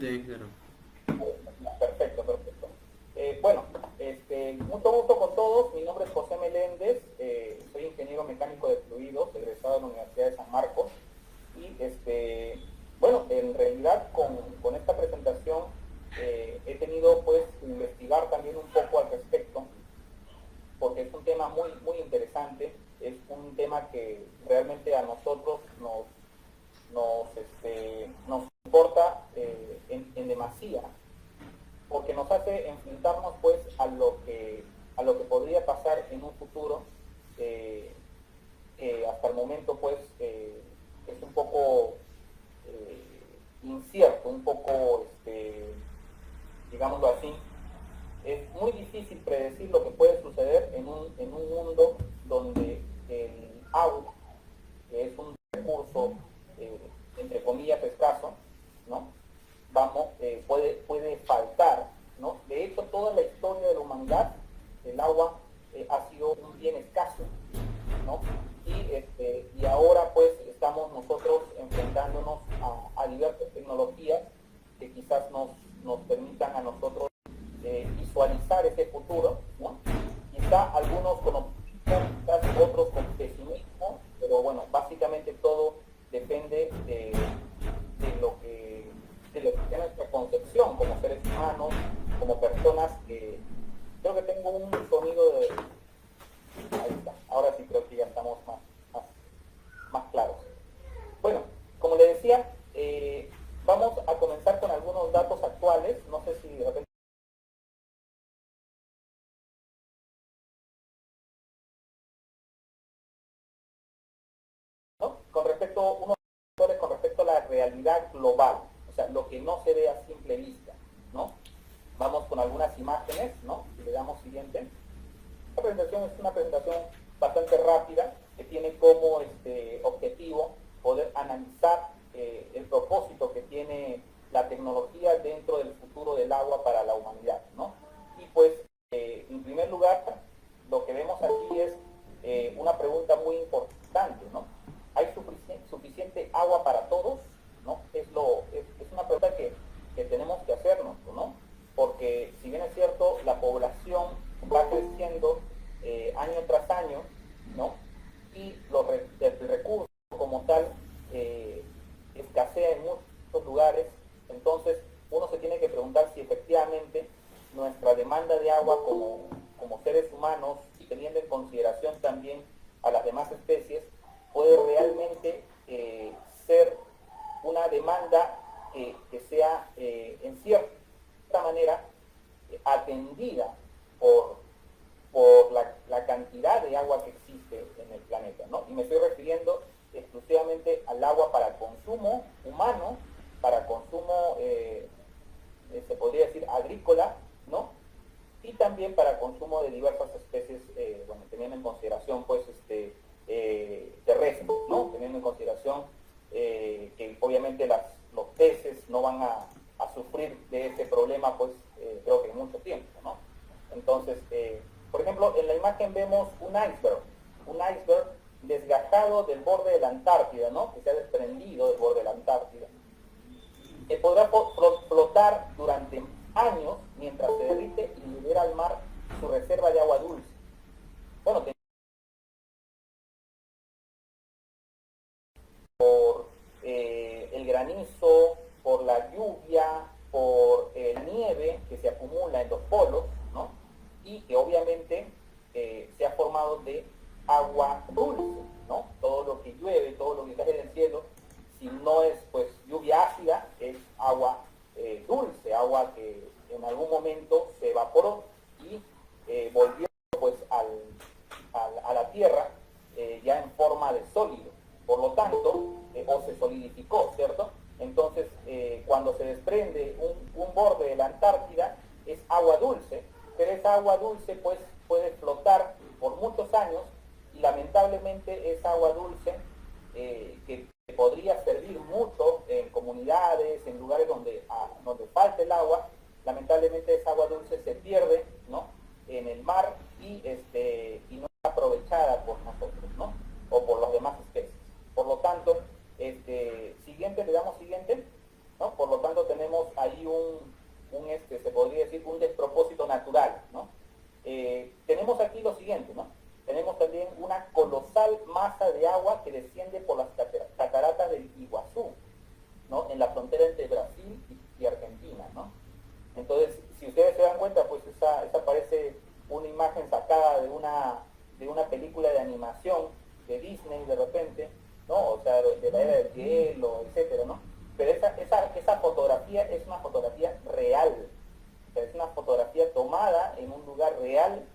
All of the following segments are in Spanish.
Perfectamente, claro. Perfecto, perfecto. Bueno, mucho gusto con todos. Mi nombre es José Meléndez, soy ingeniero mecánico de fluidos, egresado de la Universidad de San Marcos. Y bueno, en realidad con esta presentación he tenido pues que investigar también un poco al respecto, porque es un tema muy, muy interesante, es un tema que realmente a nosotros nos importa en demasía, porque nos hace enfrentarnos pues a lo que podría pasar en un futuro, que hasta el momento pues es un poco incierto, un poco, digámoslo así. Es muy difícil predecir lo que puede suceder en un mundo donde el agua, que es un recurso, eh, entre comillas, escaso, ¿no? Puede faltar, ¿no? De hecho, toda la historia de la humanidad, el agua ha sido un bien escaso, ¿no? Y ahora pues estamos nosotros enfrentándonos a diversas tecnologías que quizás nos permitan a nosotros visualizar ese futuro, ¿no? Quizá algunos con optimismo, quizás otros con pesimismo, pero bueno, básicamente todo depende de lo que sea nuestra concepción como seres humanos, como personas que... Creo que tengo un sonido de... Ahí está, ahora sí creo que ya estamos más claros. Bueno, como le decía, vamos a comenzar con algunos datos actuales. No sé si de repente... ¿no? Con respecto a la realidad global, o sea, lo que no se ve a simple vista, ¿no? Vamos con algunas imágenes, ¿no? Si le damos siguiente. Esta presentación es una presentación bastante rápida que tiene como objetivo poder analizar el propósito que tiene la tecnología dentro del futuro del agua para la humanidad, ¿no? Y pues, en primer lugar, lo que vemos aquí es una pregunta muy importante, ¿no? ¿Hay suficiente agua para todos? ¿No? Es una pregunta que tenemos que hacernos, ¿no? Porque si bien es cierto, la población va creciendo año tras año, ¿no? Y el recurso como tal escasea en muchos lugares, entonces uno se tiene que preguntar si efectivamente nuestra demanda de agua como seres humanos, y teniendo en consideración también a las demás especies, puede realmente ser una demanda que sea en cierta manera atendida por, la cantidad de agua que existe en el planeta, ¿no? Y me estoy refiriendo exclusivamente al agua para consumo humano, para consumo, se podría decir, agrícola, ¿no? Y también para consumo de diversas especies, bueno, teniendo en consideración, pues, terrestres, ¿no? Teniendo en consideración que obviamente los peces no van a sufrir de ese problema, pues, creo que en mucho tiempo, ¿no? Entonces, por ejemplo, en la imagen vemos un iceberg desgajado del borde de la Antártida, ¿no? Que se ha desprendido del borde de la Antártida, que podrá flotar durante años mientras se derrite y libera al mar su reserva de agua dulce. Bueno, por el granizo, por la lluvia, por nieve que se acumula en los polos, ¿no? Y que obviamente se ha formado de agua dulce, ¿no? Todo lo que llueve, todo lo que cae del cielo, si no es pues lluvia ácida, es agua dulce, agua que en algún momento se evaporó y volvió pues a la tierra ya en forma de sólido. Por lo tanto, o se solidificó, ¿cierto? Entonces, cuando se desprende un borde de la Antártida, es agua dulce, pero esa agua dulce pues puede flotar por muchos años y lamentablemente esa agua dulce que podría servir mucho en comunidades, en lugares donde falta el agua, lamentablemente esa agua dulce se pierde, ¿no? En el mar y no es aprovechada por nosotros, ¿no? O por las demás especies. Por lo tanto, siguiente, le damos siguiente, ¿no? ¿no? Por lo tanto tenemos ahí se podría decir, un despropósito natural, ¿no? Tenemos aquí lo siguiente, ¿no? Tenemos también una colosal masa de agua que desciende por las cataratas del Iguazú, ¿no? En la frontera entre Brasil y Argentina, ¿no? Entonces, si ustedes se dan cuenta, pues esa parece una imagen sacada de una película de animación de Disney de repente, ¿no? O sea, de la era del hielo, etcétera, ¿no? Pero esa fotografía es una fotografía real, o sea, es una fotografía tomada en un lugar real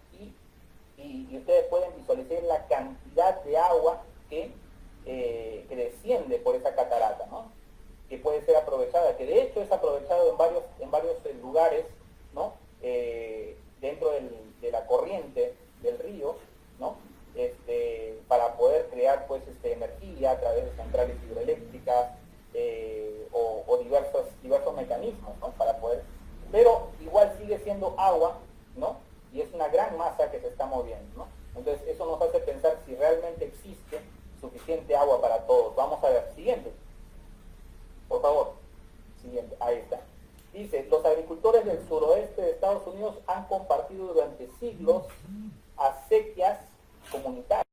y ustedes pueden visualizar la cantidad de agua que desciende por esa catarata, ¿no? Que puede ser aprovechada, que de hecho es aprovechado en varios lugares, ¿no? Dentro de la corriente del río, ¿no? Para poder crear pues energía a través de centrales hidroeléctricas o diversos mecanismos, ¿no? Para poder, pero igual sigue siendo agua, ¿no? Y es una gran masa que se está moviendo, ¿no? Entonces eso nos hace pensar si realmente existe suficiente agua para todos. Vamos a ver, siguiente. Por favor, siguiente, ahí está. Dice, los agricultores del suroeste de Estados Unidos han compartido durante siglos acequias comunitarias.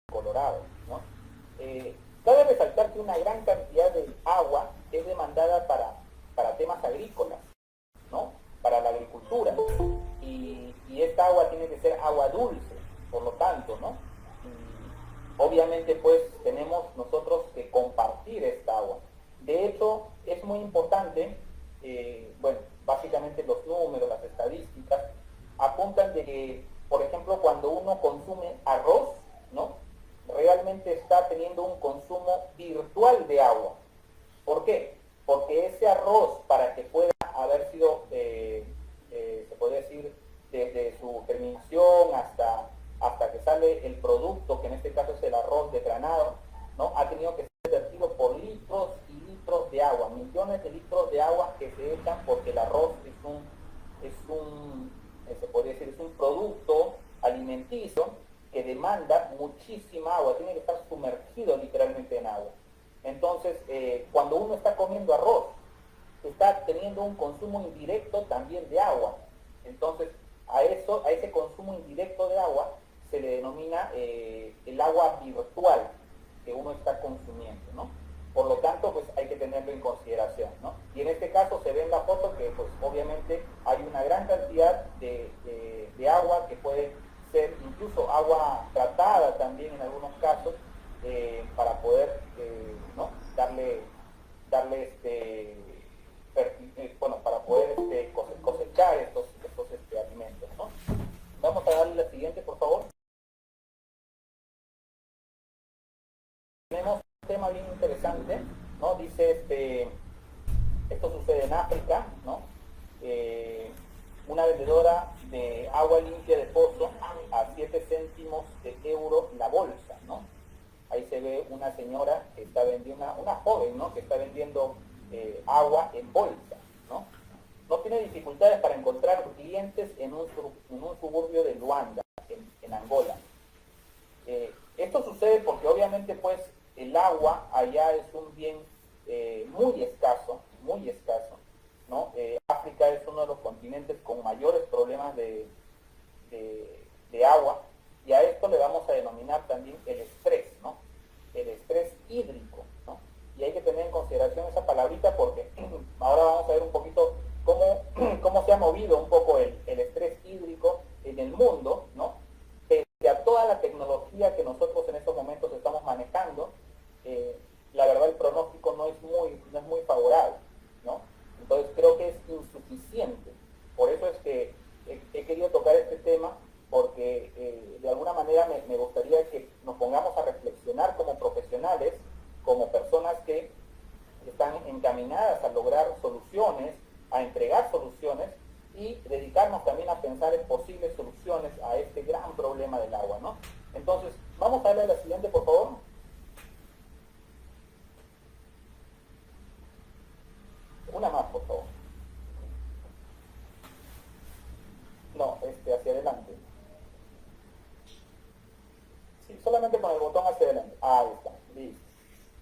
Colorado, ¿no? Cabe resaltar que una gran cantidad de agua es demandada para temas agrícolas, ¿no? Para la agricultura. Y esta agua tiene que ser agua dulce, por lo tanto, ¿no? Y obviamente, pues, tenemos nosotros que compartir esta agua. De hecho, es muy importante, bueno, básicamente los números, las estadísticas, apuntan de que, por ejemplo, cuando uno consume arroz, ¿no? Realmente está teniendo un consumo virtual de agua. ¿Por qué? Porque ese arroz, para que pueda haber sido, se puede decir, desde su germinación hasta que sale el producto, que en este caso es el arroz de granado, ¿no? Ha tenido que ser vertido por litros y litros de agua, millones de litros de agua que se echan porque el arroz se podría decir, es un producto alimenticio que demanda muchísima agua, tiene que estar sumergido literalmente en agua. Entonces, cuando uno está comiendo arroz, está teniendo un consumo indirecto también de agua. Entonces, a ese consumo indirecto de agua se le denomina el agua virtual que uno está consumiendo, ¿no? Por lo tanto, pues hay que tenerlo en consideración, ¿no? Y en este caso se ve en la foto que, pues obviamente, hay una gran cantidad de agua que puede ser incluso agua tratada también en algunos casos para poder, ¿no? darle bueno, para poder cosechar estos alimentos, ¿no? Vamos a darle la siguiente, por favor. Tenemos un tema bien interesante, ¿no? Dice, esto sucede en África, ¿no? Una vendedora de agua limpia de pozo a 7 céntimos de euro la bolsa, ¿no? Ahí se ve una señora que está vendiendo, una joven, ¿no? Que está vendiendo agua en bolsa, ¿no? No tiene dificultades para encontrar clientes en un suburbio de Luanda, en Angola. Esto sucede porque obviamente pues el agua allá es un bien muy escaso, ¿no? África es uno de los continentes con mayores problemas de agua, y a esto le vamos a denominar también el estrés, ¿no? El estrés hídrico, ¿no? Y hay que tener en consideración esa palabrita porque ahora vamos a ver un poquito cómo se ha movido un poco el estrés hídrico en el mundo, ¿no? Pese a toda la tecnología que nosotros en estos momentos estamos manejando, la verdad el pronóstico no es muy favorable, ¿no? Entonces creo que es insuficiente. Por eso es que he querido tocar este tema, porque de alguna manera me gustaría que nos pongamos a reflexionar como profesionales, como personas que están encaminadas a lograr soluciones, a entregar soluciones y dedicarnos también a pensar en posibles soluciones a este gran problema del agua, ¿no? Entonces, vamos a darle a la siguiente, por favor. Una más, por favor. No, hacia adelante. Ahí está,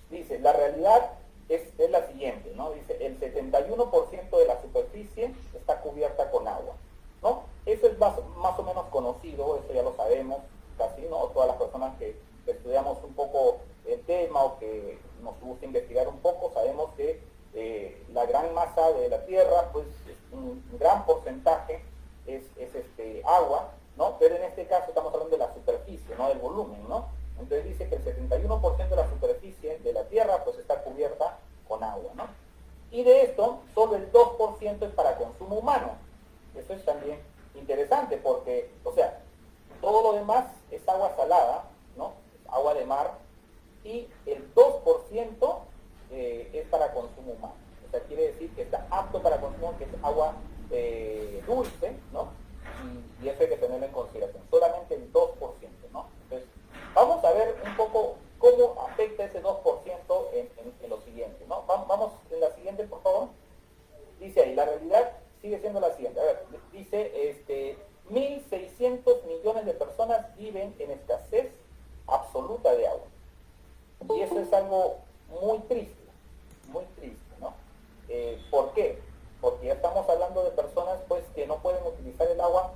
dice, la realidad es la siguiente, ¿no? Dice, el 71% de la superficie está cubierta con agua, ¿no? Eso es más o menos conocido, eso ya lo sabemos casi, ¿no? Todas las personas que estudiamos un poco el tema o que nos gusta investigar un poco, sabemos que la gran masa de la Tierra, pues un gran porcentaje es agua, ¿no? Pero en este caso estamos hablando de la superficie, no del volumen, ¿no? Entonces dice que el 71% de la superficie de la Tierra pues está cubierta con agua, ¿no? Y de esto, solo el 2% es para consumo humano. Eso es también interesante porque, o sea, todo lo demás es agua salada, ¿no? Agua de mar, y el 2% es para consumo humano. O sea, quiere decir que está apto para consumo, que es agua dulce, ¿no? Y eso hay que tenerlo en consideración. Solamente el 2%, ¿no? Entonces, vamos a ver un poco cómo afecta ese 2% en lo siguiente, ¿no? Vamos en la siguiente, por favor. Dice ahí, la realidad sigue siendo la siguiente. A ver, dice, 1.600 millones de personas viven en escasez absoluta de agua. Y eso es algo muy triste, ¿no? ¿Por qué? Porque ya estamos hablando de personas pues que no pueden utilizar el agua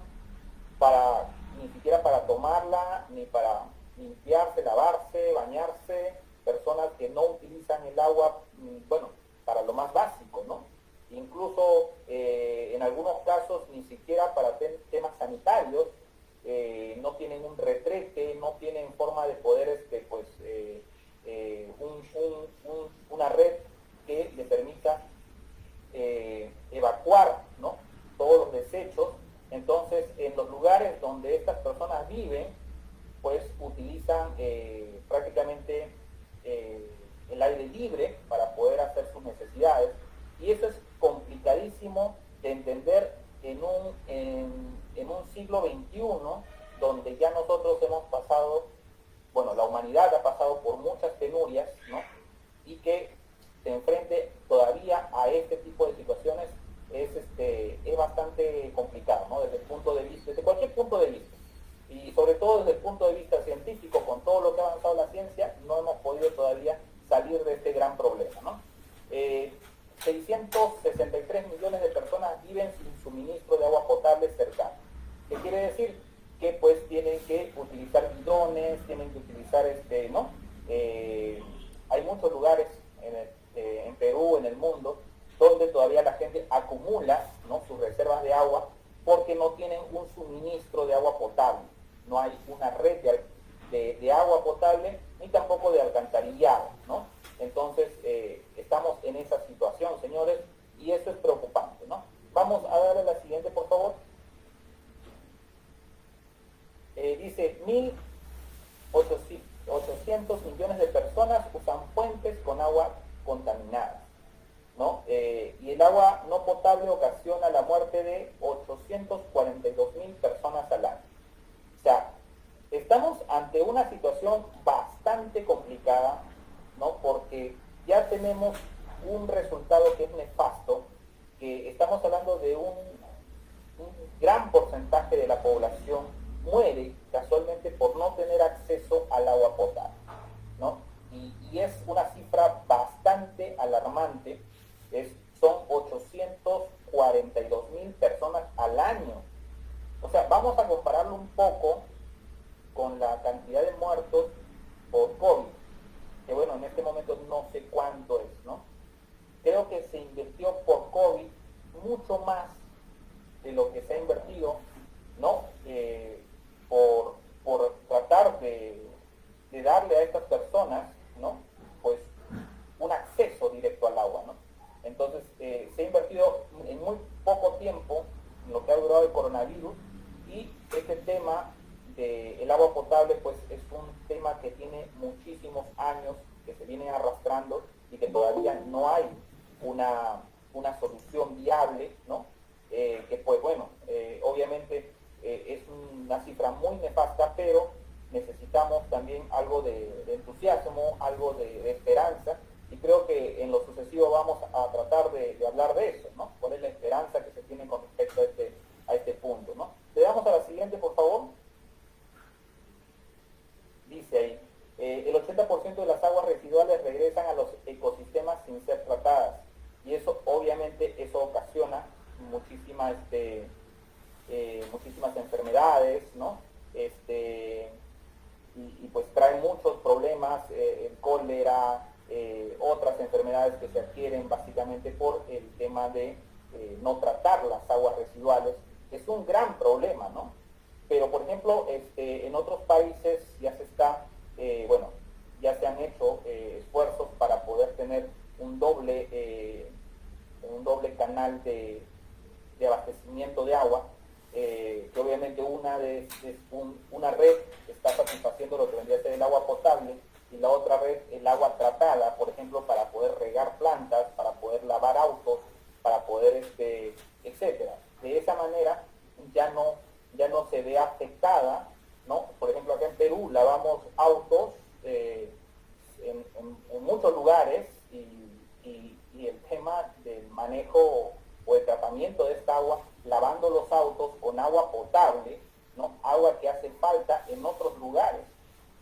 ni siquiera para tomarla, ni para limpiarse, lavarse, bañarse, personas que no utilizan el agua, bueno, para lo más básico, ¿no? Incluso en algunos casos ni siquiera para temas sanitarios, no tienen un retrete, no tienen forma de poder, una red que le permita evacuar, ¿no? Todos los desechos. Entonces, en los lugares donde estas personas viven, pues utilizan prácticamente el aire libre para poder hacer sus necesidades, y eso es complicadísimo de entender en un siglo XXI donde ya nosotros hemos pasado, bueno, la humanidad ha pasado por muchas penurias, ¿no? Y que se enfrente todavía a este tipo de situaciones es bastante complicado, ¿no? Desde el punto de vista, desde cualquier punto de vista, y sobre todo desde el punto de vista científico, con todo lo que ha avanzado la ciencia, no hemos podido todavía salir de este gran problema, ¿no? 663 millones de personas viven sin suministro de agua potable cercano. ¿Qué quiere decir? Que pues tienen que utilizar bidones, tienen que utilizar, ¿no? Hay muchos lugares en Perú, en el mundo, donde todavía la gente acumula, ¿no?, sus reservas de agua porque no tienen un suministro de agua potable. No hay una red de agua potable ni tampoco de alcantarillado, ¿no? Entonces, estamos en esa situación, señores, y eso es preocupante, ¿no? Vamos a darle la siguiente, por favor. Dice, 1.800 millones de personas usan fuentes con agua contaminada, ¿no? Y el agua no potable ocasiona la muerte de 842.000 personas al año. O sea, estamos ante una situación bastante complicada, ¿no? Porque ya tenemos un resultado que es nefasto, que estamos hablando de un gran porcentaje de la población muere casualmente por no tener acceso al agua potable, ¿no? Y es una cifra bastante alarmante, son 842.000 personas al año. O sea, vamos a compararlo un poco con la cantidad de muertos por COVID, que bueno, en este momento no sé cuánto es, ¿no? Creo que se invirtió por COVID mucho más de lo que se ha invertido, ¿no? Por tratar de darle a estas personas, ¿no?, pues un acceso directo al agua, ¿no? Entonces, se ha invertido en muy poco tiempo en lo que ha durado el coronavirus, y este tema del agua potable pues es un tema que tiene muchísimos años que se viene arrastrando y que todavía no hay una solución viable, ¿no? Que pues bueno, obviamente es una cifra muy nefasta, pero necesitamos también algo de entusiasmo, algo de esperanza, y creo que en lo sucesivo vamos a tratar de hablar de eso, ¿no? ¿Cuál es la esperanza que se tiene con respecto a este punto, ¿no? Le damos a la siguiente, por favor. Dice ahí, el 80% muchísimas enfermedades, ¿no? Y pues trae muchos problemas, el cólera, otras enfermedades que se adquieren básicamente por el tema de no tratar las aguas residuales. Es un gran problema, ¿no? Pero, por ejemplo, en otros países ya se está, bueno, ya se han hecho esfuerzos para poder tener un doble canal de abastecimiento de agua, que obviamente una red está satisfaciendo lo que vendría a ser el agua potable y la otra red el agua tratada, por ejemplo, para poder regar plantas, para poder lavar autos, para poder, etcétera. De esa manera ya no se ve afectada, ¿no? Por ejemplo, acá en Perú lavamos autos en muchos lugares y el tema del manejo o el tratamiento de esta agua, lavando los autos con agua potable, ¿no? Agua que hace falta en otros lugares.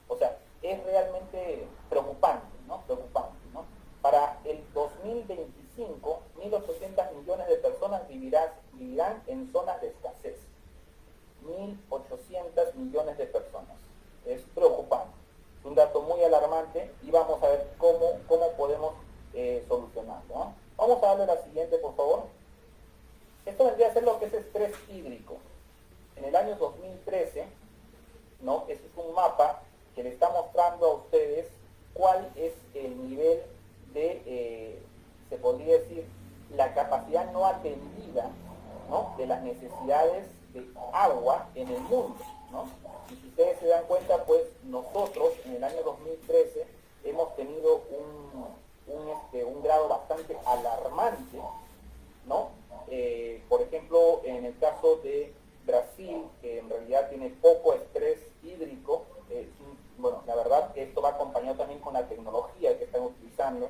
O sea, es realmente preocupante, ¿no? Preocupante, ¿no? Para el 2025, 1.800 millones de personas vivirán en zonas de escasez. 1.800 millones de personas. Es preocupante. Es un dato muy alarmante y vamos a ver cómo podemos solucionarlo, ¿no? Vamos a darle la siguiente, por favor. Esto vendría a ser lo que es estrés hídrico. En el año 2013, ¿no? Este es un mapa que le está mostrando a ustedes cuál es el nivel de, se podría decir, la capacidad no atendida, ¿no? De las necesidades de agua en el mundo, ¿no? Y si ustedes se dan cuenta, pues nosotros en el año 2013 hemos tenido un grado bastante alarmante, ¿no? Por ejemplo, en el caso de Brasil, que en realidad tiene poco estrés hídrico, bueno, la verdad que esto va acompañado también con la tecnología que están utilizando,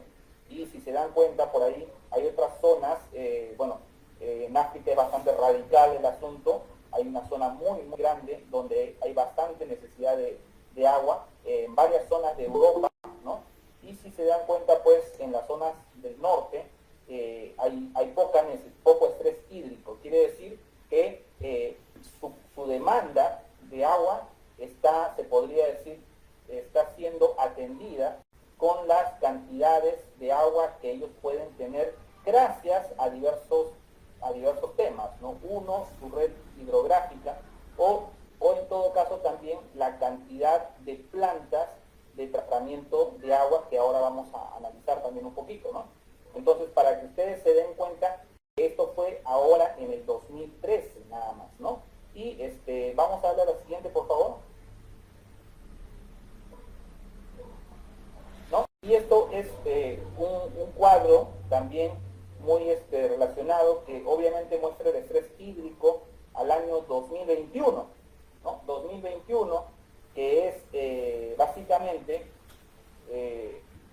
y si se dan cuenta por ahí, hay otras zonas, bueno, en África es bastante radical el asunto, hay una zona muy, muy grande donde hay bastante necesidad de agua, en varias zonas de Europa, ¿no? Y si se dan cuenta, pues, en las zonas del norte, hay poco estrés hídrico. Quiere decir que su demanda de agua se podría decir, está siendo atendida con las cantidades de agua que ellos pueden tener gracias a diversos temas, ¿no? Uno, su red hidrográfica, o en todo caso también la cantidad de plantas de tratamiento de agua que ahora vamos a analizar también un poquito, ¿no? Entonces, para que ustedes se den cuenta, esto fue ahora en el 2013 nada más, ¿no? Y vamos a darle a la siguiente, por favor. ¿No? Y esto es un cuadro también muy relacionado que obviamente muestra el estrés hídrico al año 2021, ¿no? 2021, que es básicamente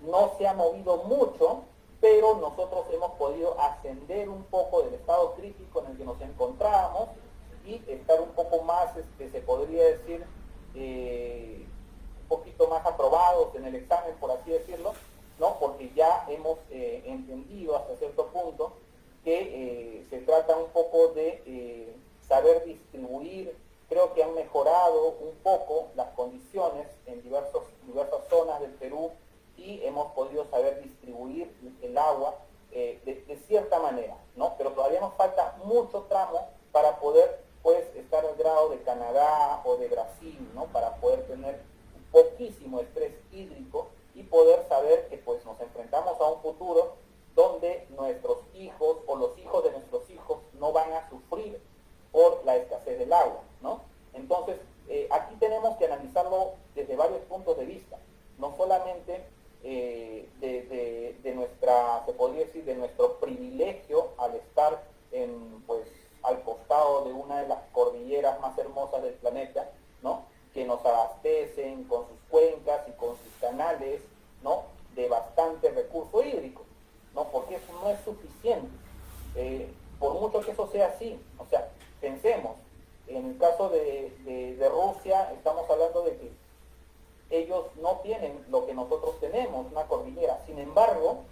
no se ha movido mucho, pero nosotros hemos podido ascender un poco del estado crítico en el que nos encontrábamos y estar un poco más, se podría decir, un poquito más aprobados en el examen, por así decirlo, ¿no? Porque ya hemos entendido hasta cierto punto que se trata un poco de saber distribuir. Creo que han mejorado un poco las condiciones en diversas zonas del Perú y hemos podido saber distribuir el agua de cierta manera, ¿no? Pero todavía nos falta mucho tramo para poder, pues, estar al grado de Canadá o de Brasil, ¿no? Para poder tener poquísimo estrés hídrico y poder saber que, pues, nos enfrentamos a un futuro donde nuestros hijos o los hijos de nuestros hijos no van a sufrir por la escasez del agua, ¿no? Entonces, aquí tenemos que analizarlo desde varios puntos de vista, no solamente de nuestra, se podría decir, de nuestro privilegio al estar pues, al costado de una de las cordilleras más hermosas del planeta, ¿no? Que nos abastecen con sus cuencas y con sus canales, ¿no? De bastante recurso hídrico, ¿no? Porque eso no es suficiente. Por mucho que eso sea así, o sea, pensemos, en el caso de Rusia, estamos hablando de que ellos no tienen lo que nosotros tenemos, una cordillera. Sin embargo,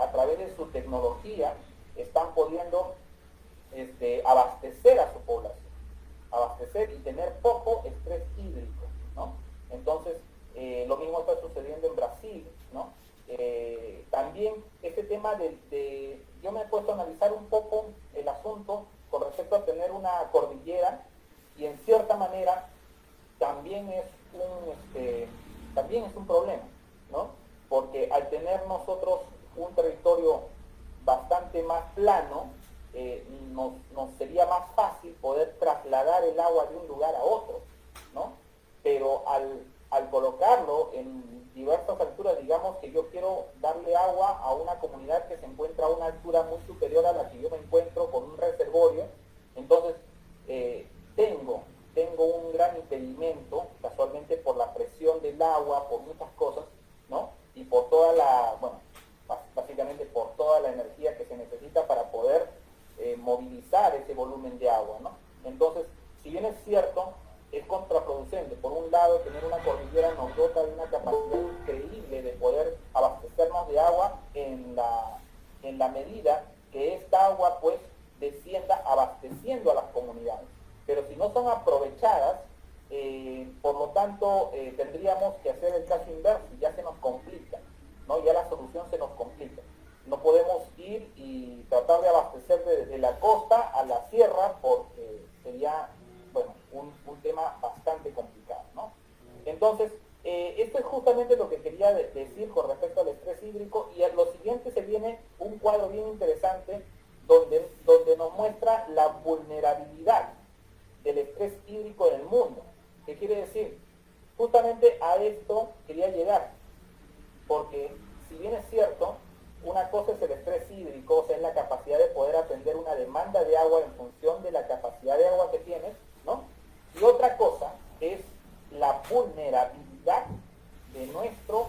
a través de su tecnología, están pudiendo abastecer a su población. abastecer y tener poco estrés hídrico, ¿no? Entonces, lo mismo está sucediendo en Brasil, ¿no? También este tema yo me he puesto a analizar un poco el asunto con respecto a tener una cordillera, y en cierta manera también es un problema, ¿no? Porque al tener nosotros un territorio bastante más plano, nos sería más fácil poder trasladar el agua de un lugar a otro, ¿no? Pero al colocarlo en diversas alturas, digamos que yo quiero darle agua a una comunidad que se encuentra a una altura muy superior a la que yo me encuentro con un reservorio, entonces tengo un gran impedimento, casualmente por la presión del agua, por muchas cosas, ¿no? Y por toda básicamente por toda la energía que se necesita para poder movilizar ese volumen de agua, ¿no? Entonces, si bien es cierto, es contraproducente. Por un lado, tener una cordillera nos dota de una capacidad increíble de poder abastecernos de agua en la medida que esta agua pues descienda abasteciendo a las comunidades. Pero si no son aprovechadas, por lo tanto tendríamos que hacer el caso inverso y ya se nos complica, ¿no? Ya la solución se nos complica. No podemos ir y tratar de abastecer de la costa a la sierra porque sería, bueno, un tema bastante complicado, ¿no? Entonces, esto es justamente lo que quería decir con respecto al estrés hídrico, y a lo siguiente se viene un cuadro bien interesante donde nos muestra la vulnerabilidad del estrés hídrico en el mundo. ¿Qué quiere decir? Justamente a esto quería llegar, porque si bien es cierto, una cosa es el estrés hídrico, o sea, es la capacidad de poder atender una demanda de agua en función de la capacidad de agua que tienes, ¿no? Y otra cosa es la vulnerabilidad de nuestros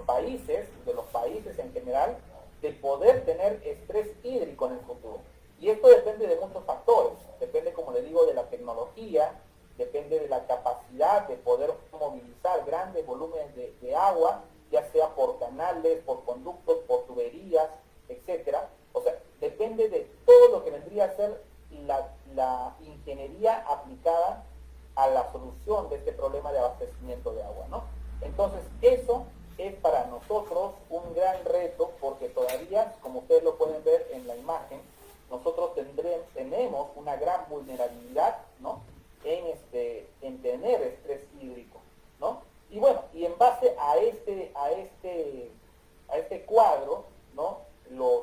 países, de los países en general, de poder tener estrés hídrico en el futuro. Y esto depende de muchos factores, depende, como le digo, de la tecnología, depende de la capacidad de poder movilizar grandes volúmenes de agua, ya sea por canales, por conductos, por tuberías, etcétera. O sea, depende de todo lo que vendría a ser la ingeniería aplicada a la solución de este problema de abastecimiento de agua, ¿no? Entonces, eso es para nosotros un gran reto, porque todavía, como ustedes lo pueden ver en la imagen, nosotros tenemos una gran vulnerabilidad, ¿no? En tener estrés hídrico, ¿no? Y bueno, y en base a este cuadro, ¿no?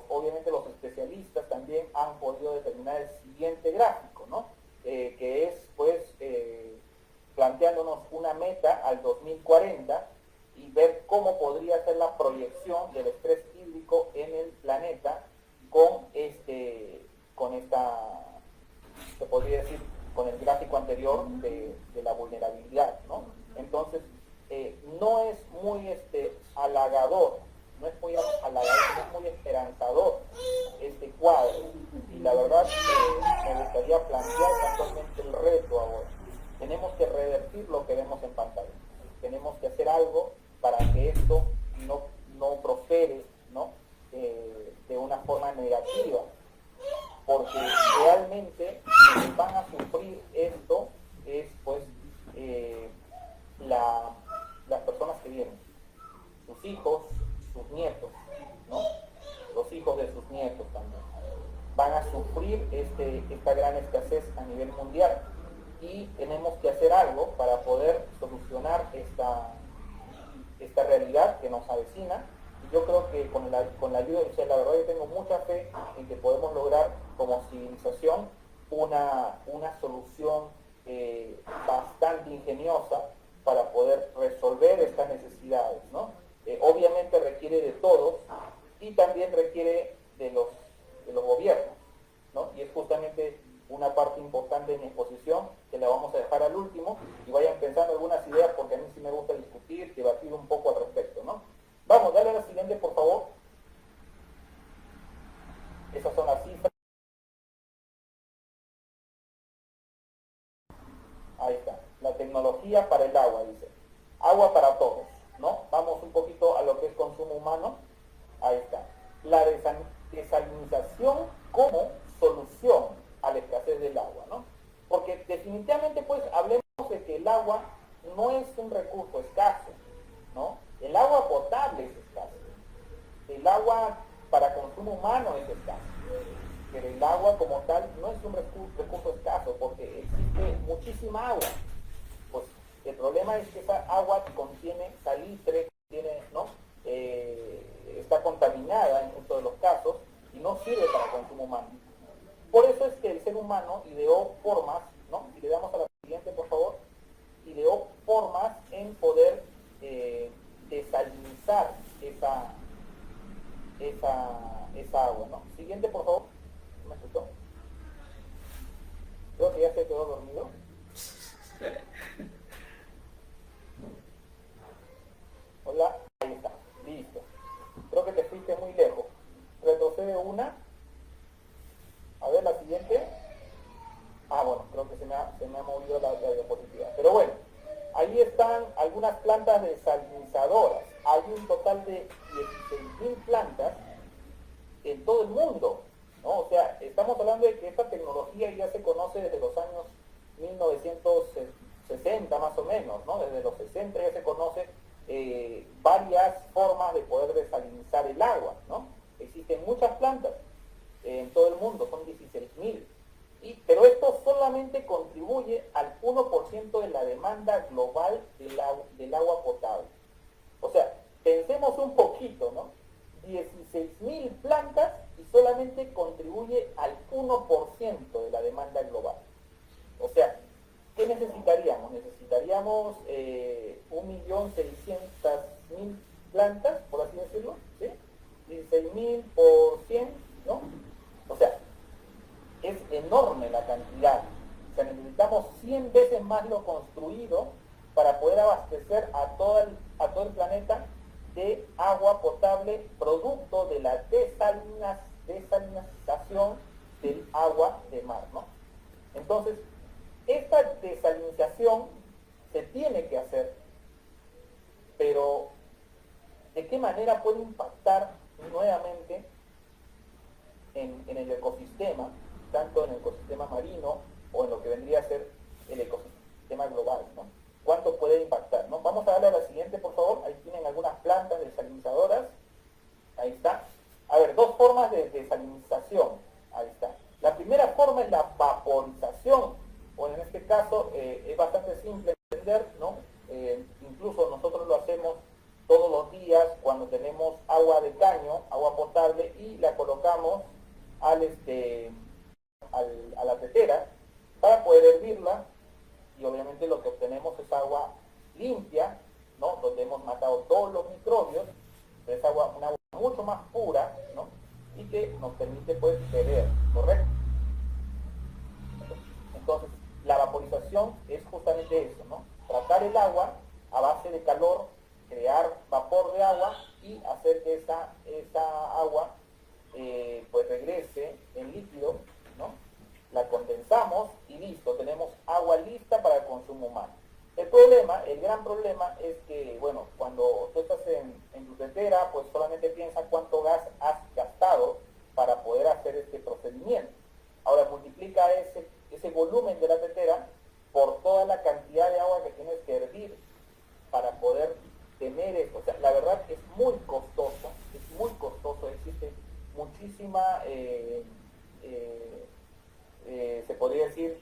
Obviamente los especialistas también han podido determinar el siguiente gráfico, ¿no? Que es, pues, planteándonos una meta al 2040 y ver cómo podría ser la proyección del estrés hídrico en el planeta se podría decir, con el gráfico anterior de la vulnerabilidad, ¿no? Entonces, no es muy halagador, no es muy esperanzador este cuadro, y la verdad me gustaría plantear actualmente el reto ahora. Tenemos que revertir lo que vemos en pantalla, tenemos que hacer algo para que esto no prospere, ¿no? De una forma negativa, porque realmente quienes van a sufrir esto es pues las personas que vienen, sus hijos, sus nietos, ¿no? Los hijos de sus nietos también van a sufrir esta gran escasez a nivel mundial, y tenemos que hacer algo para poder solucionar esta realidad que nos avecina. Y yo creo que con la ayuda de ustedes, la verdad, yo tengo mucha fe en que podemos lograr como civilización una solución bastante ingeniosa para poder resolver estas necesidades, ¿no? Obviamente requiere de todos, y también requiere de los gobiernos, ¿no? Y es justamente una parte importante de mi exposición, que la vamos a dejar al último, y vayan pensando algunas ideas, porque a mí sí me gusta discutir, debatir un poco al respecto, ¿no? Vamos, dale a la siguiente, por favor. Esas son las cifras. Ahí está. La tecnología para el agua, dice. Agua para todos, ¿no? Vamos un poquito a lo que es consumo humano. Ahí está. La desalinización como solución a la escasez del agua, ¿no? definitivamente pues hablemos de que el agua no es un recurso escaso, ¿no? El agua potable es escaso, el agua para consumo humano es escaso, pero el agua como tal no es un recurso escaso porque existe muchísima agua. Pues el problema es que esa agua contiene salitre, tiene, ¿no? Está contaminada en muchos de los casos y no sirve para consumo humano. Por eso es que el ser humano ideó formas, ¿no? Si le damos a la siguiente, por favor, ideó formas en poder desalinizar esa agua, ¿no? Siguiente, por favor. ¿Me escuchó? Creo que ya se quedó dormido. Hola, ahí está, listo. Creo que te fuiste muy lejos. Retrocede una. A ver, la siguiente. Ah, bueno, creo que se me ha movido la diapositiva. Pero bueno, ahí están algunas plantas desalinizadoras. Hay un total de 16.000 plantas en todo el mundo, ¿no? O sea, estamos hablando de que esta tecnología ya se conoce desde los años 1960 más o menos, ¿no? Desde los 60 ya se conoce varias formas de poder desalinizar el agua, ¿no? Existen muchas plantas en todo el mundo, son 16.000. Pero esto solamente contribuye al 1% de la demanda global del agua potable. O sea, pensemos un poquito, ¿no? 16.000 plantas y solamente contribuye al 1% de la demanda global. O sea, ¿qué necesitaríamos? Necesitaríamos 1.600.000 plantas, por así decirlo, ¿sí? 16.000 por 100, ¿no? O sea, es enorme la cantidad. O sea, necesitamos 100 veces más lo construido para poder abastecer a todo el planeta de agua potable producto de la desalinización del agua de mar, ¿no? Entonces, esta desalinización se tiene que hacer, pero ¿de qué manera puede impactar nuevamente en el ecosistema, tanto en el ecosistema marino o en lo que vendría a ser el ecosistema global, ¿no? ¿Cuánto puede impactar, ¿no? Vamos a darle a la siguiente, por favor. Ahí tienen algunas plantas desalinizadoras. Ahí está. A ver, dos formas de desalinización. Ahí está. La primera forma es la vaporización, o en este caso es bastante simple de entender, ¿no? Incluso nosotros lo hacemos todos los días cuando tenemos agua de caño, agua potable, y la colocamos a la tetera para poder hervirla, y obviamente lo que obtenemos es agua limpia, ¿no? Donde hemos matado todos los microbios, es una agua mucho más pura, ¿no? Y que nos permite pues beber, ¿correcto? Entonces, la vaporización es justamente eso, ¿no? Tratar el agua a base de calor, crear vapor de agua y hacer que esa agua pues regrese en líquido, ¿no? La condensamos y listo, tenemos agua lista para el consumo humano. El gran problema es que, bueno, cuando tú estás en tu tetera, pues solamente piensa cuánto gas has gastado para poder hacer este procedimiento. Ahora multiplica ese volumen de la tetera por toda la cantidad de agua que tienes que hervir para poder tener esto. O sea, la verdad es muy costoso, existe muchísima, se podría decir,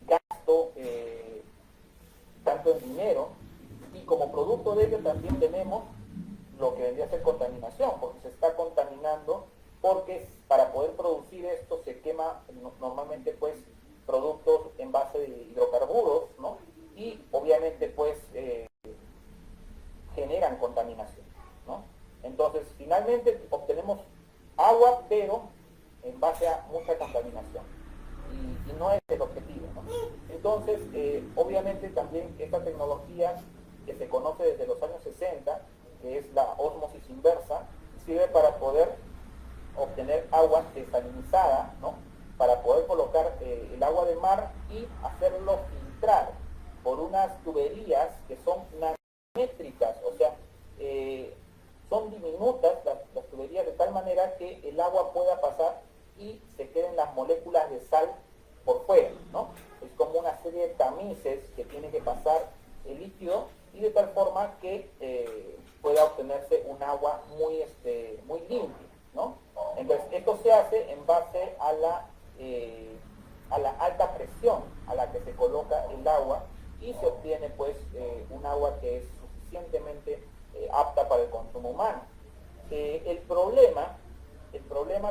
gasto, tanto en dinero, y como producto de ello también tenemos lo que vendría a ser contaminación, porque se está contaminando, porque para poder producir esto se quema normalmente pues productos en base de hidrocarburos, ¿no? Y obviamente pues generan contaminación, ¿no? Entonces finalmente obtenemos agua, pero en base a mucha contaminación, y no es el objetivo, ¿no? Entonces obviamente también esta tecnología que se conoce desde los años 60, que es la ósmosis inversa, sirve para poder obtener agua desalinizada, ¿no? Para poder colocar el agua de mar y hacerlo filtrar por unas tuberías que son nanométricas, o sea, son diminutas las tuberías de tal manera que el agua pueda pasar y se queden las moléculas de sal por fuera, ¿no? serie de tamices que tiene que pasar el líquido y de tal forma que pueda obtenerse un agua muy limpia, ¿no? Entonces, esto se hace en base a la alta presión a la que se coloca el agua y se obtiene pues un agua que es suficientemente apta para el consumo humano. El problema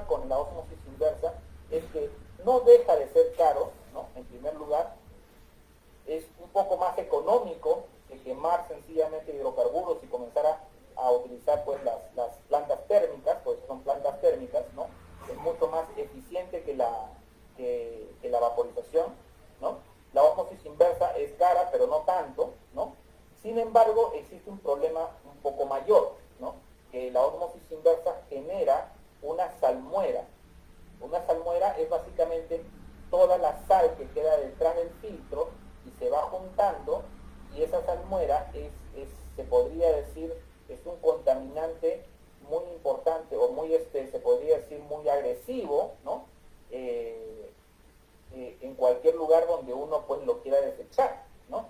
con la ósmosis inversa es que no deja de ser caro, ¿no? En primer lugar, es un poco más económico que quemar sencillamente hidrocarburos y comenzar a utilizar pues las plantas térmicas, pues son plantas térmicas, ¿no? Es mucho más eficiente que la vaporización, ¿no? La ósmosis inversa es cara, pero no tanto, ¿no? Sin embargo, existe un problema un poco mayor, ¿no? Que la ósmosis inversa genera una salmuera. Una salmuera es básicamente toda la sal que queda detrás del filtro y se va juntando, y esa salmuera se podría decir, es un contaminante muy importante o muy, se podría decir, muy agresivo, ¿no? En cualquier lugar donde uno pues lo quiera desechar, ¿no?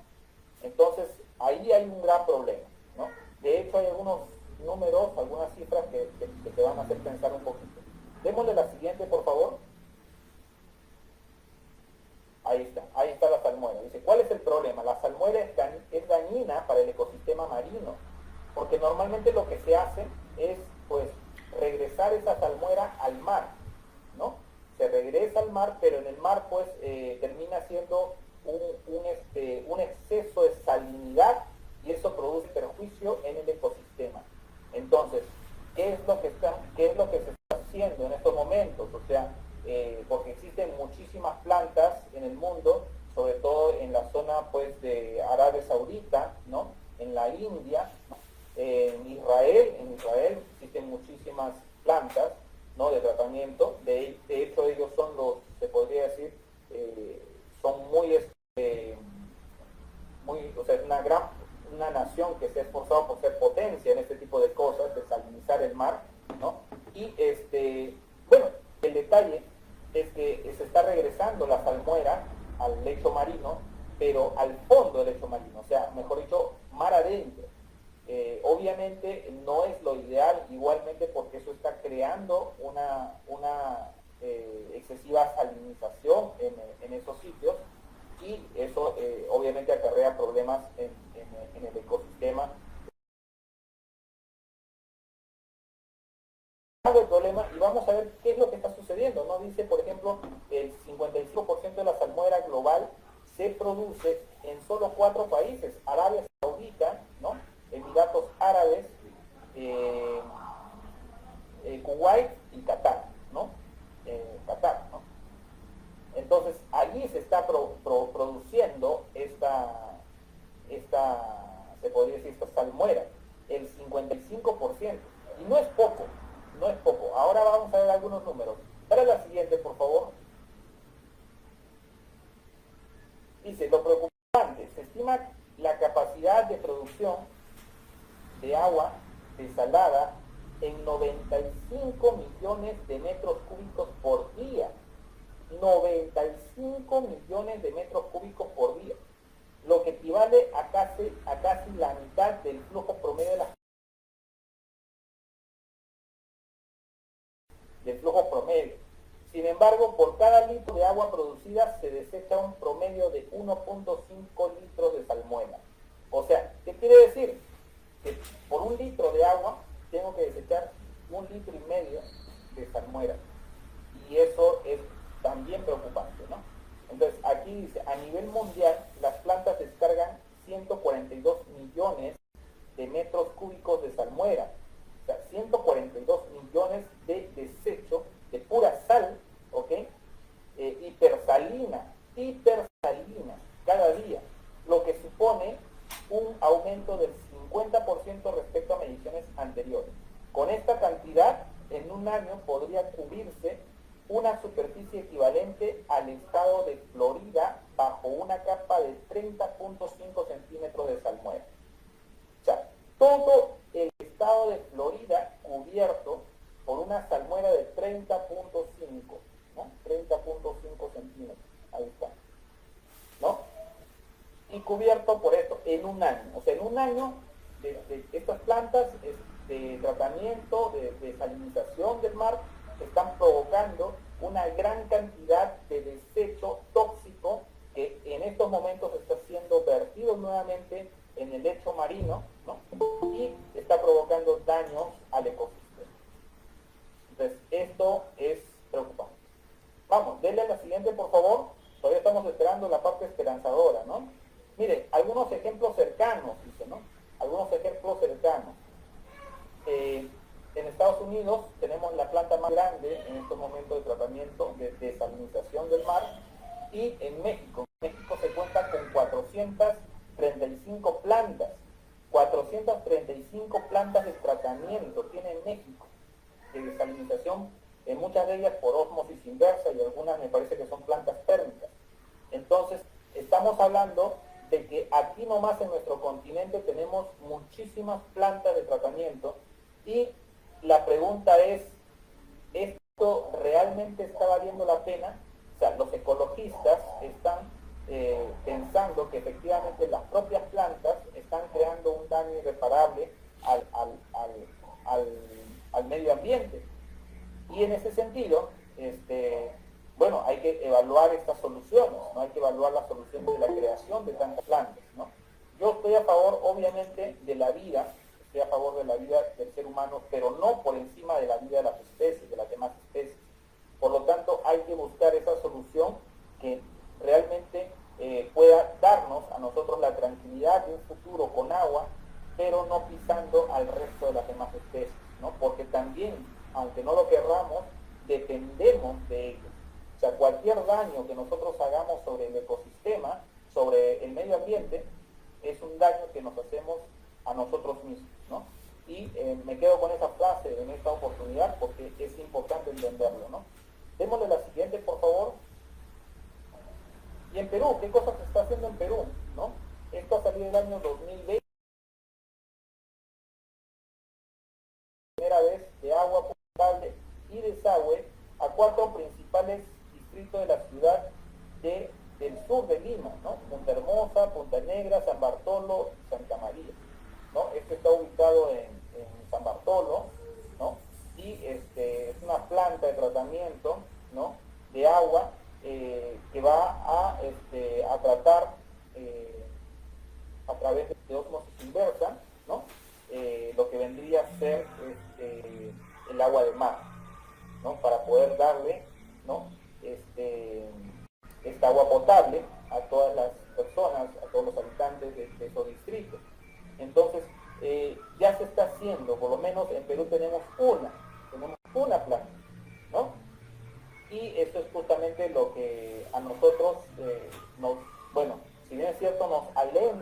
Entonces, ahí hay un gran problema, ¿no? De hecho, hay algunos números, algunas cifras que te van a hacer pensar un poquito. Démosle la siguiente, por favor. Ahí está la salmuera. Dice, ¿cuál es el problema? La salmuera es dañina para el ecosistema marino, porque normalmente lo que se hace es, pues, regresar esa salmuera al mar, ¿no? Se regresa al mar, pero en el mar, pues, termina siendo un exceso de salinidad y eso produce perjuicio en el ecosistema. Entonces, ¿qué es lo que se está haciendo en estos momentos? O sea, porque existen muchísimas plantas en el mundo, sobre todo en la zona pues de Arabia Saudita, ¿no? En la India, ¿no? En Israel existen muchísimas plantas, ¿no? De tratamiento. De hecho, ellos son se podría decir, son o sea, una nación que se ha esforzado por ser potencia en este tipo de cosas, de salinizar el mar, ¿no? Y bueno, el detalle es que se está regresando la salmuera al lecho marino, pero al fondo del lecho marino, o sea, mejor dicho, mar adentro. Obviamente no es lo ideal, igualmente, porque eso está creando una excesiva salinización en esos sitios, y eso obviamente acarrea problemas en el ecosistema. El problema, y vamos a ver qué es lo que está sucediendo, ¿no? Dice, por ejemplo, el 55% de la salmuera global se produce en solo 4 países: Arabia Saudita, ¿no? Emiratos Árabes, Kuwait y Qatar, ¿no? Qatar, ¿no? Entonces, allí se está produciendo se podría decir, esta salmuera, el 55%. Y no es poco, no es poco. Ahora vamos a ver algunos números. Dale la siguiente, por favor. Dice, lo preocupante, se estima la capacidad de producción de agua desalada en 95 millones de metros cúbicos por día. 95 millones de metros cúbicos por día, lo que equivale a casi la mitad del flujo promedio del flujo promedio. Sin embargo, por cada litro de agua producida se desecha un promedio de 1.5 litros de salmuera. O sea, ¿qué quiere decir? Que por un litro de agua tengo que desechar 1,5 litros de salmuera. Y eso es también preocupante, ¿no? Entonces, aquí dice, a nivel mundial, las plantas descargan 142 millones de metros cúbicos de salmuera. O sea, 142 millones de desecho de pura sal, ¿ok? Hipersalina, cada día, lo que supone un aumento del 50% respecto a mediciones anteriores. Con esta cantidad, en un año podría cubrirse una superficie equivalente al estado de Florida bajo una capa de 30.5 centímetros de salmuera. O sea, todo el estado de Florida cubierto por una salmuera de 30.5, ¿no? 30.5 centímetros. Ahí está, ¿no? un año de estas plantas de tratamiento, de desalinización del mar, están provocando una gran cantidad de desecho tóxico que en estos momentos está siendo vertido nuevamente en el lecho marino, ¿no? Y está provocando daños al ecosistema. Entonces, esto es preocupante. Vamos, denle a la siguiente, por favor. Todavía estamos esperando la parte esperanzadora, ¿no? Miren, algunos ejemplos cercanos, dice, ¿no? Algunos ejemplos cercanos. En Estados Unidos tenemos la planta más grande en estos momentos de tratamiento de desalinización del mar, y en México se cuenta con 435 plantas. 435 plantas de tratamiento tiene México de desalinización, muchas de ellas por ósmosis inversa y algunas me parece que son plantas térmicas. Entonces, estamos hablando de que aquí nomás en nuestro continente tenemos muchísimas plantas de tratamiento, y la pregunta es, ¿esto realmente está valiendo la pena? O sea, los ecologistas están pensando que efectivamente las propias plantas están creando un daño irreparable al medio ambiente. Y en ese sentido, bueno, hay que evaluar estas soluciones, ¿no? Hay que evaluar las soluciones de la creación de tantas plantas, ¿no? Yo estoy a favor, obviamente, de la vida, estoy a favor de la vida del ser humano, pero no por encima de la vida de las especies, de las demás especies. Por lo tanto, hay que buscar esa solución que realmente pueda darnos a nosotros la tranquilidad de un futuro con agua, pero no pisando al resto de las demás especies, ¿no? Porque también, aunque no lo querramos, dependemos de ellos. O sea, cualquier daño que nosotros hagamos sobre el ecosistema, sobre el medio ambiente, es un daño que nos hacemos a nosotros mismos, ¿no? Y me quedo con esa frase en esta oportunidad porque es importante entenderlo, ¿no? Démosle la siguiente, por favor. Y en Perú, ¿qué cosas se está haciendo en Perú, ¿no? Esto ha salido el año 2020, primera vez, de agua potable y desagüe a 4 principales distritos de la ciudad del sur de Lima, ¿no? Punta Hermosa, Punta Negra, San Bartolo y Santa María, ¿no? Esto está ubicado en San Bartolo, ¿no? Y es una planta de tratamiento, ¿no? De agua que va a tratar a través de ósmosis inversa, ¿no? Lo que vendría a ser el agua de mar, ¿no? Para poder darle, ¿no? Esta agua potable a todas las personas, a todos los habitantes de esos distritos. Entonces, ya se está haciendo, por lo menos en Perú tenemos una planta, ¿no? Y eso es justamente lo que a nosotros bueno, si bien es cierto, nos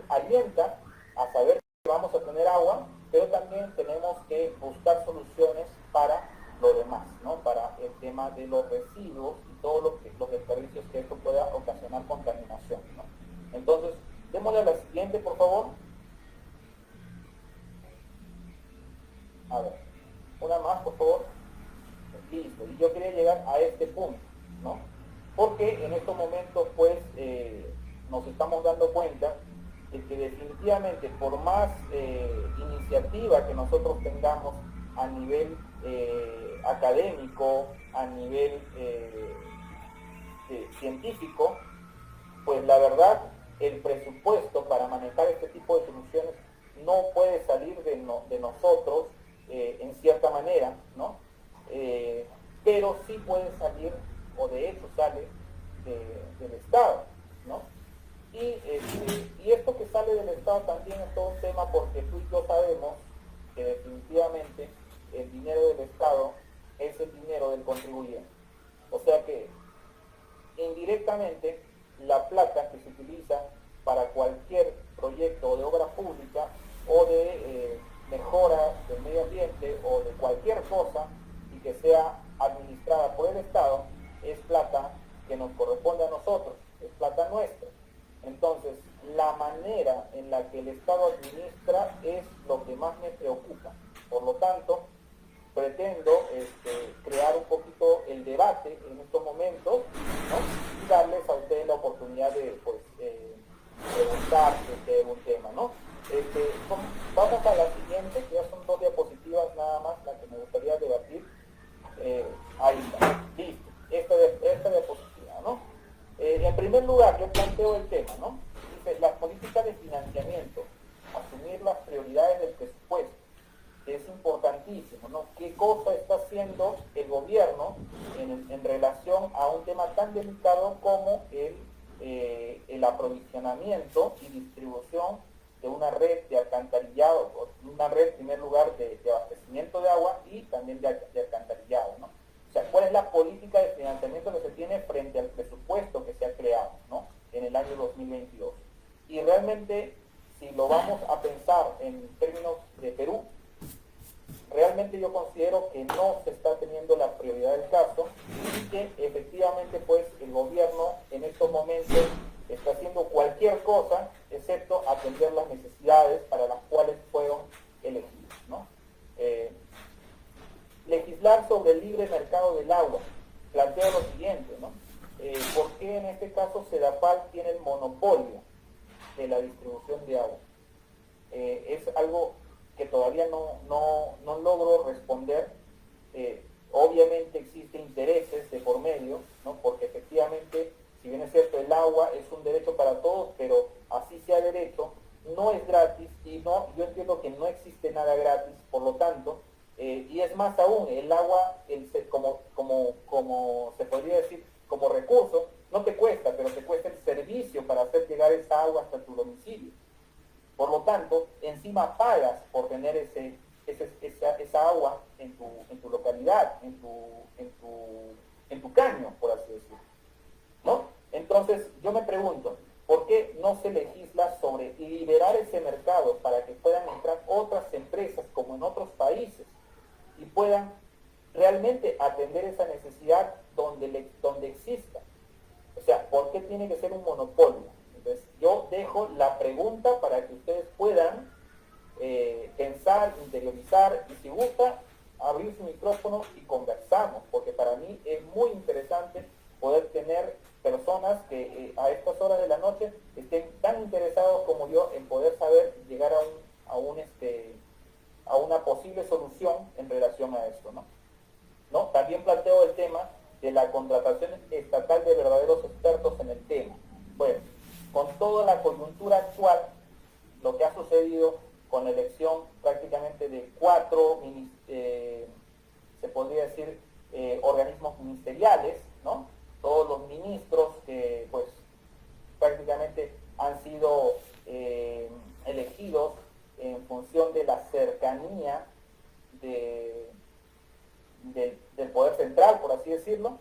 alienta a saber que vamos a tener agua, pero también tenemos que buscar soluciones para lo demás, ¿no? Para el tema de los residuos y todos los desperdicios que esto pueda ocasionar contaminación, ¿no? Entonces, démosle a la siguiente, por favor. A ver, una más, por favor. Listo. Y yo quería llegar a este punto, ¿no? Porque en estos momentos, pues, nos estamos dando cuenta de que definitivamente, por más iniciativa que nosotros tengamos a nivel académico, a nivel científico, pues la verdad, el presupuesto para manejar este tipo de soluciones no puede salir de nosotros en cierta manera, ¿no? Pero sí puede salir, o de hecho sale, del Estado, ¿no? Y esto que sale del Estado también es todo un tema, porque tú y yo sabemos que definitivamente el dinero del Estado es el dinero del contribuyente. O sea que indirectamente la plata que se utiliza para cualquier proyecto de obra pública o de mejora del medio ambiente o de cualquier cosa y que sea administrada por el Estado, es plata que nos corresponde a nosotros, es plata nuestra. Entonces, la manera en la que el Estado administra es lo que más me preocupa. Por lo tanto, pretendo crear un poquito el debate en estos momentos, ¿no? Y darles a ustedes la oportunidad de, pues, preguntar sobre algún tema, ¿no? Vamos a la siguiente, que ya son 2 diapositivas nada más, la que me gustaría debatir. Ahí está, listo, esta diapositiva, ¿no? En primer lugar, yo planteo el tema, ¿no? Dice, las políticas de financiamiento, asumir las prioridades del presupuesto, que es importantísimo, ¿no? ¿Qué cosa está haciendo el gobierno en relación a un tema tan delicado como el aprovisionamiento y distribución de una red de alcantarillado, una red en primer lugar de abastecimiento de agua y también de alcantarillado, ¿no? O sea, ¿cuál es la política de financiamiento que se tiene frente al presupuesto que se ha creado, ¿no? En el año 2022? Y realmente, si lo vamos a pensar en términos de Perú, realmente yo considero que no se está teniendo la prioridad del caso y que efectivamente pues el gobierno en estos momentos está haciendo cualquier cosa excepto atender las necesidades para las cuales fueron elegidos, ¿no? Legislar sobre el libre mercado del agua plantea lo siguiente, ¿no? ¿Por qué en este caso Sedapal tiene el monopolio de la distribución de agua? Es algo que todavía no logro responder. Obviamente existen intereses de por medio, ¿no? Porque efectivamente, si bien es cierto, el agua es un derecho para todos, pero así sea derecho, no es gratis y yo entiendo que no existe nada gratis, por lo tanto, y es más aún, el agua, como se podría decir, como recurso, no te cuesta, pero te cuesta el servicio para hacer llegar esa agua hasta tu domicilio. Por lo tanto, encima pagas por tener esa agua en tu localidad, en tu caño, por así decirlo, ¿no? Entonces, yo me pregunto, ¿por qué no se legisla sobre liberar ese mercado para que puedan entrar otras empresas como en otros países y puedan realmente atender esa necesidad donde exista? O sea, ¿por qué tiene que ser un monopolio? Entonces, yo dejo la pregunta para que ustedes puedan pensar, interiorizar y si gusta, abrir su micrófono y conversamos, porque para mí es muy interesante poder tener personas que a estas horas de la noche estén tan interesados como yo en poder saber llegar a una posible solución en relación a esto, ¿no? También planteo el tema de la contratación estatal de verdaderos expertos en el tema. Bueno, con toda la coyuntura actual, lo que ha sucedido con la elección prácticamente de 4, se podría decir, organismos ministeriales, ¿no? Todos los ministros que pues prácticamente han sido elegidos en función de la cercanía del poder central, por así decirlo,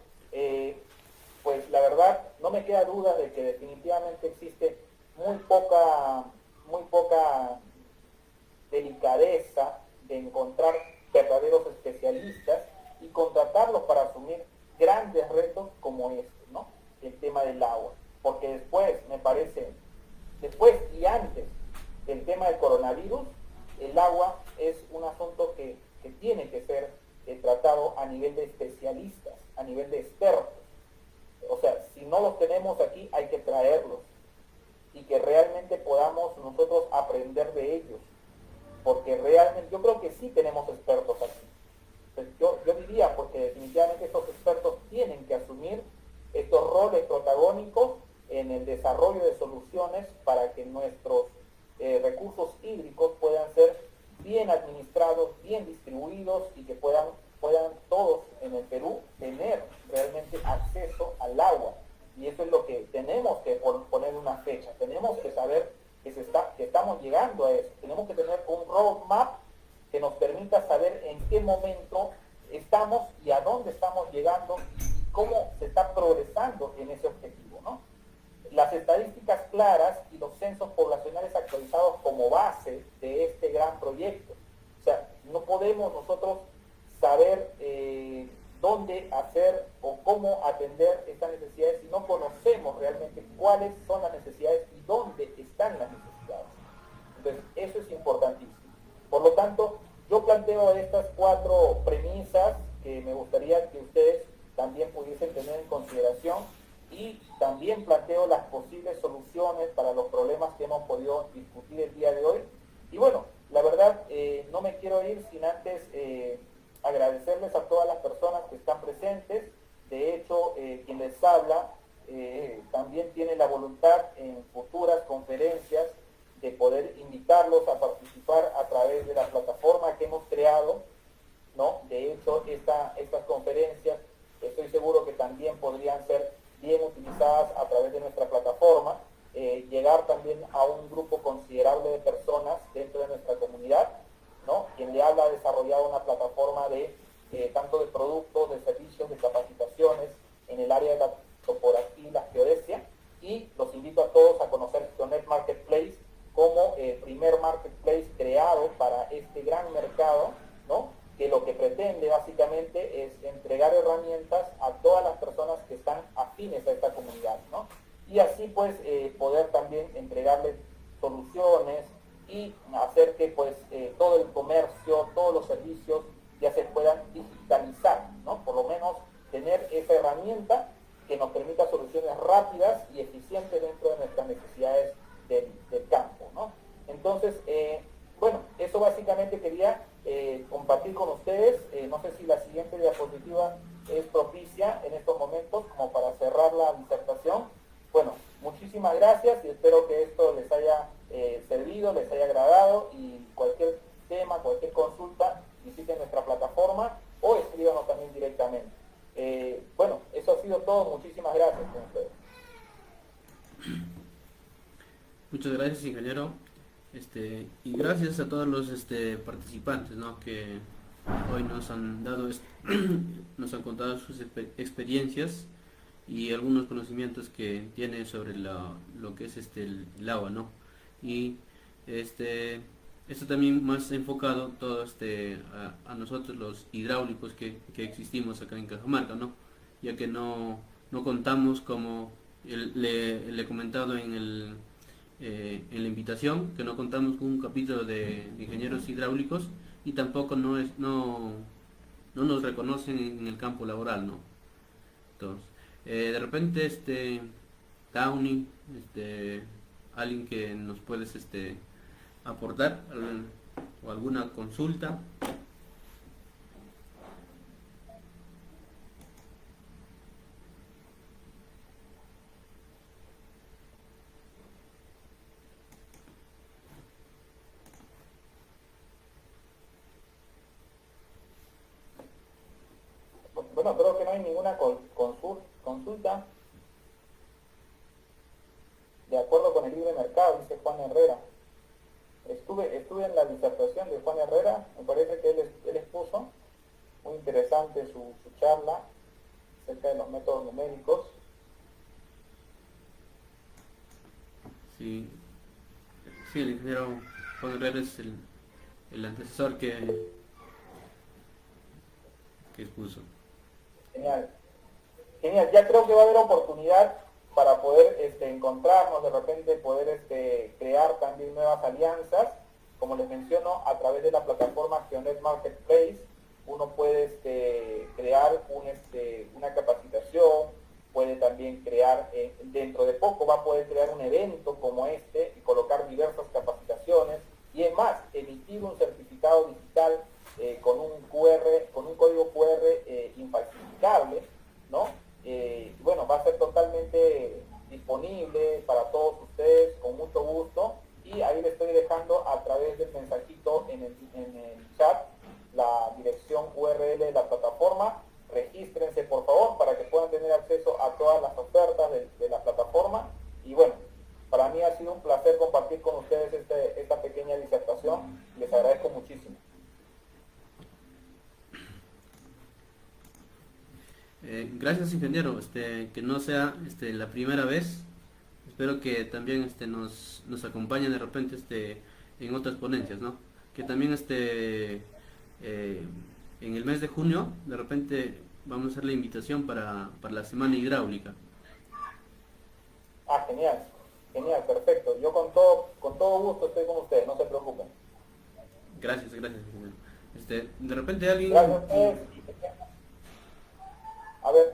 pues la verdad no me queda duda de que definitivamente existe muy poca delicadeza de encontrar verdaderos especialistas y contratarlos para asumir grandes retos como este, ¿no? El tema del agua. Porque después, me parece, después y antes del tema del coronavirus, el agua es un asunto que tiene que ser tratado a nivel de especialistas, a nivel de expertos. O sea, si no los tenemos aquí, hay que traerlos y que realmente podamos nosotros aprender de ellos, porque realmente yo creo que sí tenemos expertos aquí. Entonces, yo diría, porque definitivamente estos expertos tienen que asumir estos roles protagónicos en el desarrollo de soluciones para que nuestros recursos hídricos puedan ser bien administrados, bien distribuidos y que puedan todos en el Perú tener realmente acceso al agua. Y eso es lo que tenemos que poner una fecha. Tenemos que saber que estamos llegando a eso. Tenemos que tener un roadmap que nos permita saber en qué momento estamos y a dónde estamos llegando y cómo se está progresando en ese objetivo, ¿no? Las estadísticas claras y los censos poblacionales actualizados como base de este gran proyecto. O sea, no podemos nosotros saber dónde hacer o cómo atender estas necesidades si no conocemos realmente cuáles son las necesidades y dónde están las necesidades. Entonces, eso es importantísimo. Por lo tanto, yo planteo estas 4 premisas que me gustaría que ustedes también pudiesen tener en consideración y también planteo las posibles soluciones para los problemas que hemos podido discutir el día de hoy Y bueno, la verdad, no me quiero ir sin antes agradecerles a todas las personas que están presentes. De hecho, quien les habla también tiene la voluntad en futuras conferencias de poder invitarlos a participar a través de la plataforma que hemos creado, ¿no? De hecho, estas conferencias estoy seguro que también podrían ser bien utilizadas a través de nuestra plataforma, llegar también a un grupo considerable de personas dentro de nuestra comunidad, ¿no? Quien le habla ha desarrollado una plataforma de tanto de productos, de servicios, de capacitaciones en el área de la topografía y la geodesia, y los invito a todos a conocer Geonet Marketplace como el primer marketplace creado para este gran mercado, ¿no? Que lo que pretende básicamente es entregar herramientas a todas las personas que están afines a esta comunidad, ¿no? Y así pues poder también entregarles soluciones y hacer que pues todo el comercio, todos los servicios ya se puedan digitalizar, ¿no? Por lo menos tener esa herramienta que nos permita soluciones rápidas y eficientes dentro de nuestras necesidades del campo, ¿no? Entonces, bueno, eso básicamente quería compartir con ustedes. No sé si la siguiente diapositiva es propicia en estos momentos como para cerrar la disertación. Bueno, muchísimas gracias y espero que esto les haya servido, les haya agradado, y cualquier tema, cualquier consulta, visiten nuestra plataforma o escríbanos también directamente. Bueno, eso ha sido todo. Muchísimas gracias con ustedes. Muchas gracias, ingeniero. Y gracias a todos los participantes, ¿no? Que hoy nos han dado nos han contado sus experiencias y algunos conocimientos que tiene sobre lo que es el agua, ¿no? Y esto también más enfocado todo a nosotros los hidráulicos que existimos acá en Cajamarca, ¿no? Ya que no contamos, como le he comentado en la invitación, que no contamos con un capítulo de ingenieros hidráulicos, y tampoco no nos reconocen en el campo laboral, ¿no? Entonces, de repente Downey, alguien que nos puedes aportar o alguna consulta. Bueno, creo que no hay ninguna consulta. De acuerdo con el libre mercado, dice Juan Herrera. Estuve en la disertación de Juan Herrera, me parece que él expuso, muy interesante su charla acerca de los métodos numéricos. Sí, sí, el ingeniero Juan Herrera es el antecesor que expuso. Genial. Genial, ya creo que va a haber oportunidad para poder encontrarnos, de repente poder crear también nuevas alianzas. Como les menciono, a través de la plataforma Geonet Marketplace uno puede crear una capacitación, puede también crear, dentro de poco va a poder crear un evento como este y colocar diversas capacitaciones, y es más, emitir un certificado digital con un código QR infalsificable, ¿no? Bueno, va a ser totalmente disponible para todos ustedes con mucho gusto, y ahí les estoy dejando a través del mensajito en el chat la dirección URL de la plataforma. Regístrense por favor para que puedan tener acceso a todas las ofertas de la plataforma. Y bueno, para mí ha sido un placer compartir con ustedes esta pequeña disertación. Les agradezco muchísimo. Gracias, ingeniero, que no sea la primera vez. Espero que también nos acompañen de repente en otras ponencias, ¿no? Que también en el mes de junio de repente vamos a hacer la invitación para la semana hidráulica. Ah, genial, genial, perfecto. Yo con todo gusto estoy con ustedes, no se preocupen. Gracias, ingeniero. De repente alguien... Gracias a ustedes. A ver.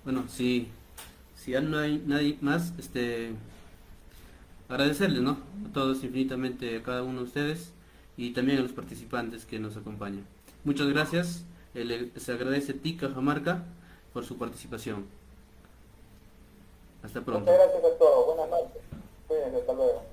Bueno, si ya no hay nadie más, agradecerles, ¿no? A todos infinitamente, a cada uno de ustedes y también a los participantes que nos acompañan. Muchas gracias. Se agradece TIC Cajamarca por su participación. Hasta pronto. Muchas gracias a todos. Buenas noches. Cuídense, hasta luego.